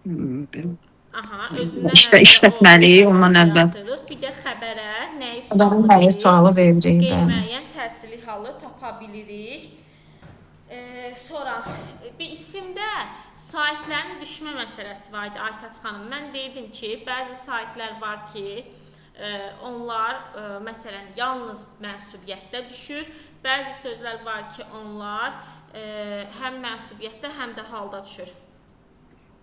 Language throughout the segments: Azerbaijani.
Aha, özündən İşte əvvəl o işletmeliği ondan əvəzini evvel. yatırırıq. Bir də xəbərə nəyi Adamın sualı nəyi veririk? sualı veririk bəli. Qeyri-müəyyən təsirli halı tapa bilirik. Sonra bir isimdə saytlərin düşmə məsələsi var idi Aytaç xanım. Mən deyirdim ki, bəzi saytlər var ki, onlar məsələn yalnız mənsubiyyətdə düşür. Bəzi sözlər var ki, onlar həm mənsubiyyətdə, həm də halda düşür.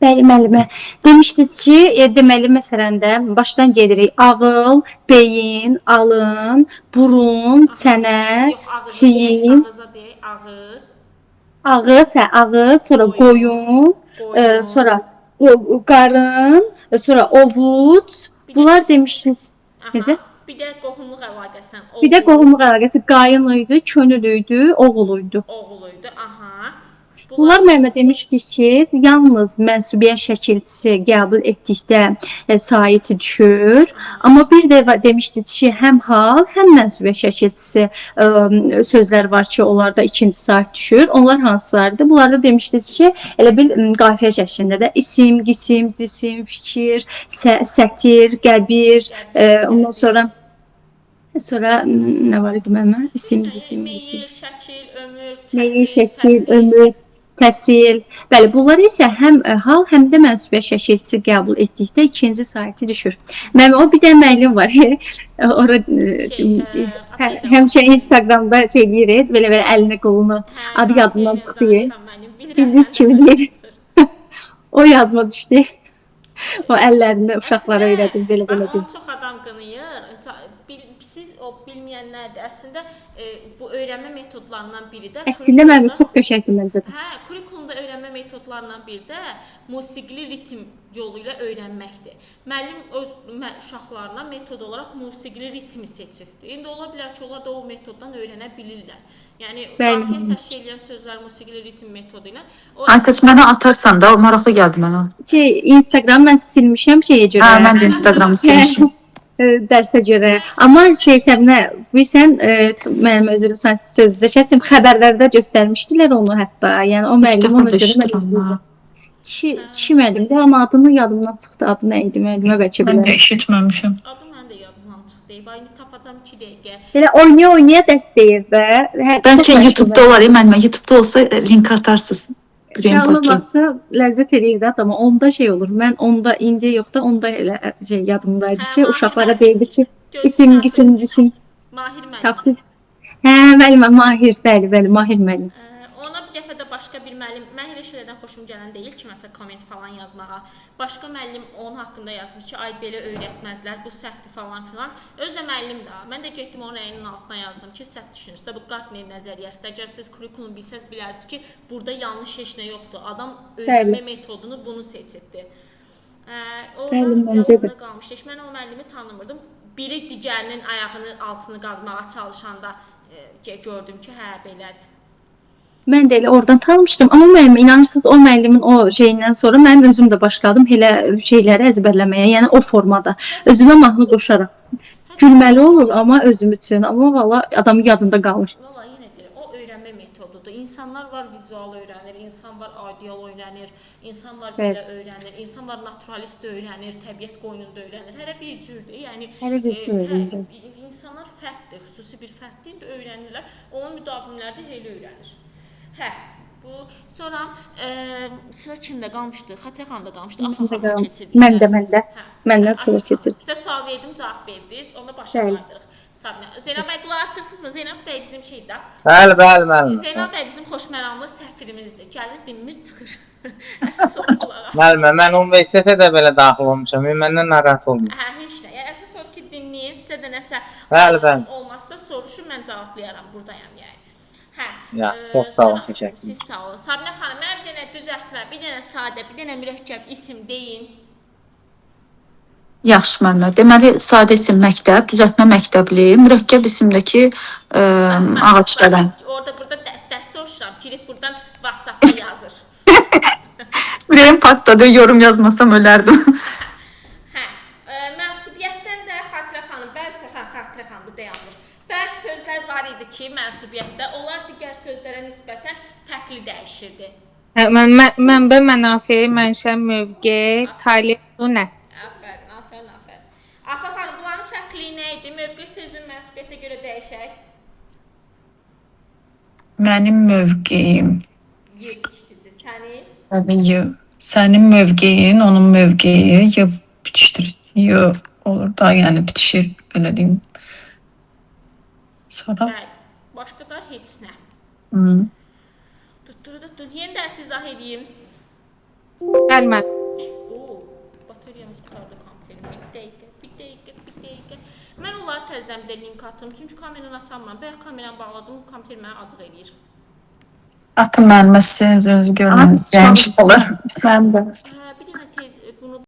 Bəli, müəllimə. Demişdiniz ki, deməli məsələn də başdan gedirik. Ağıl, beyin, alın, burun, çənə, Yox, ağızı deyək, çiyin, ağıza deyək, ağız, ağız, hə, ağız, sonra qoyun, qoyun. sonra qarın, sonra ovuc. Bunlar demişdiniz. Necə? Bir də qohumluq əlaqəsi. Bir də qohumluq əlaqəsi qayın idi, könül idi, oğul idi. Oğul idi, aha. Bunlar müəllimə demişdik ki, yalnız mənsubiyyət şəkilçisi qəbul etdikdə saiti düşür. Amma bir də demişdik ki, həm hal, həm mənsubiyyət şəkilçisi sözlər var ki, onlarda ikinci sait düşür. Onlar hansılardır? Bunlarda demişdik ki, elə bil qafiyə şəklində də isim, qisim, cisim, fikir, sətir, qəbir, ondan sonra nə var idi müəllimə? İsim, cisim, meyil, şəkil, ömür, meyil, şəkil, ömür, təsil. Bəli, bunlar isə həm hal, həm də mənsubiyyət şəkilçisi qəbul etdikdə ikinci saiti düşür. Mənim o bir də müəllim var. Ora həmişə Instagramda şey deyir, belə əlini qolunu adı yadımdan çıxdı. Bildiniz kimi deyir. O yadıma düşdü. O əllərini uşaqlara öyrədir, belə deyir. Çox adam qınayır. Siz o bilməyənlərdir. Əslində bu öyrənmə metodlarından biri də Əslində mənim çox qəşəngdir məncə. Hə, kurikulumda öyrənmə metodlarından biri də musiqili ritm yolu ilə öyrənməkdir. Müəllim öz uşaqlarına metod olaraq musiqili ritmi seçibdir. İndi ola bilər ki, onlar da o metoddan öyrənə bilirlər. Yəni qafiyə təşkil edən sözlər musiqili ritm metodu ilə. Aytaç mənə atarsan da, o maraqlı gəldi mənə. Instagram mən silmişəm şeyə görə. Hə, mən də Instagramı silmişəm. Dərsə görə. Amma Səbinə, bilirsən, mənim özüm sözünüzə kəsdim, xəbərlərdə göstərmişdilər onu hətta. Yəni o müəllim ona görə mən kişi müəllimdir, amma adını yadımdan çıxdı. Adı nə idi müəllimə bəlkə bilərəm. Mən də eşitməmişəm. Adı mən də yadımdan çıxdı. İndi tapacam 2 dəqiqə. Belə oynaya dərs deyir də. Bəlkə YouTube-da olar, müəllimə. YouTube-da olsa link atarsınız. Ona baxsa ləzzət edir də adama. Onda şey olur. Mən onda indi yox da onda elə şey yadımdaydı ki, uşaqlara deyirdi ki, isim, cisim. Mahir müəllim. Hə, müəllimə Mahir, bəli, Mahir müəllim. Ona bir dəfə də başqa bir müəllim, mən elə şeylərdən xoşum gələn deyil ki, məsələn komment falan yazmağa. Başqa müəllim onun haqqında yazmış ki, ay belə öyrətməzlər, bu səhvdir falan filan. Öz də müəllim də. Mən də getdim onun rəyinin altına yazdım ki, səhv düşünürsünüz. Bu Gartner nəzəriyyəsidir. Əgər siz kurikulum bilsəz bilərsiniz ki, burada yanlış heç nə yoxdur. Adam öyrənmə metodunu bunu seçibdi. Oradan yadımda qalmışdı. Mən o müəllimi tanımırdım. Biri digərinin ayağını altını qazmağa çalışanda gördüm ki, hə belədir. Mən də elə oradan tanımışdım. Amma müəllim, inanırsınız o müəllimin o şeyindən sonra mənim özüm də başladım elə şeyləri əzbərləməyə. Yəni o formada. Özümə mahnı qoşaraq. Gülməli olur amma özüm üçün. Amma valla adamın yadında qalır. Valla yenə deyirəm, o öyrənmə metodudur. İnsanlar var vizual öyrənir, insan var audial öyrənir, insan var belə öyrənir, insan var naturalist öyrənir, təbiət qoynunda öyrənir. Hərə bir cürdür. Yəni insanlar fərqdir, xüsusi bir fərqdir. İndi öyrənirlər. Onun müdavimləri də elə öyrənir. Hə, bu sonra kimdə qalmışdı? Xatirə xanımda qalmışdı. Afaxanla keçirdik. Məndə. Məndən sonra keçirdik. Sizə sual verdim, cavab verdiniz. Onda başa qaydırıq. Zeynəb bəy qulaq asırsınızmı? Zeynəb bəy bizim şeydə. Bəli, müəllim. Zeynəb bəy bizim xoşməramlı səfirimizdir. Gəlir, dinmir, çıxır. Əsas o qulaq asır. Müəllim, mən universitetə də belə daxil olmuşam. Məndən narahat olmayın. Hə, heç nə. Yəni əsas odur ki, dinləyin. Sizə də nəsə olmazsa soruşun, mən cavablayaram. Buradayam yəni. Hə. Çox sağ olun, təşəkkür. Siz sağ olun. Sabinə xanım, mənə bir dənə düzəltmə, bir dənə sadə, bir dənə mürəkkəb isim deyin. Yaxşı müəllimə. Deməli, sadə isim məktəb, düzəltmə məktəbli, mürəkkəb isimdəki ağacdələn. Orada burada dərs soruşuram. Girib buradan WhatsApp-da yazır. Ürəyim partladı, yorum yazmasam ölərdim. Hə. Mənsubiyyətdən də Xatirə xanım, Xatirə xanım bu dayanmır. Bəzi sözlər var idi ki, mənsubiyyətdə, onlar digər sözlərə nisbətən fərqli dəyişirdi. Mənbə, mənafe, mənşə, mövqe, talib, bu nə? Afərin, afərin, afərin. Afa xanım, bunların fərqliyi nə idi? Mövqe sözün mənsubiyyətə görə dəyişək. Mənim mövqeyim. Y bitişdirici. Sənin? Tabii Y. Sənin mövqeyin, onun mövqeyi Y bitişdir. Y olur da, yəni bitişir, belə deyim. Sonra Bəli. Başqa da heç nə. Tuttu. Yeni dərsi izah edeyim. Gəlmədi. Oo, bataryamız qutardı komplenin. Bir dəqiqə. Mən onları təzədən bir də link atdım. Çünki kameranı açamam. Bəyək kameranı bağladım, kompüter mənə acıq eləyir. atın müəllimə sizin özünüzü görməyiniz, yəni olur. Mən də.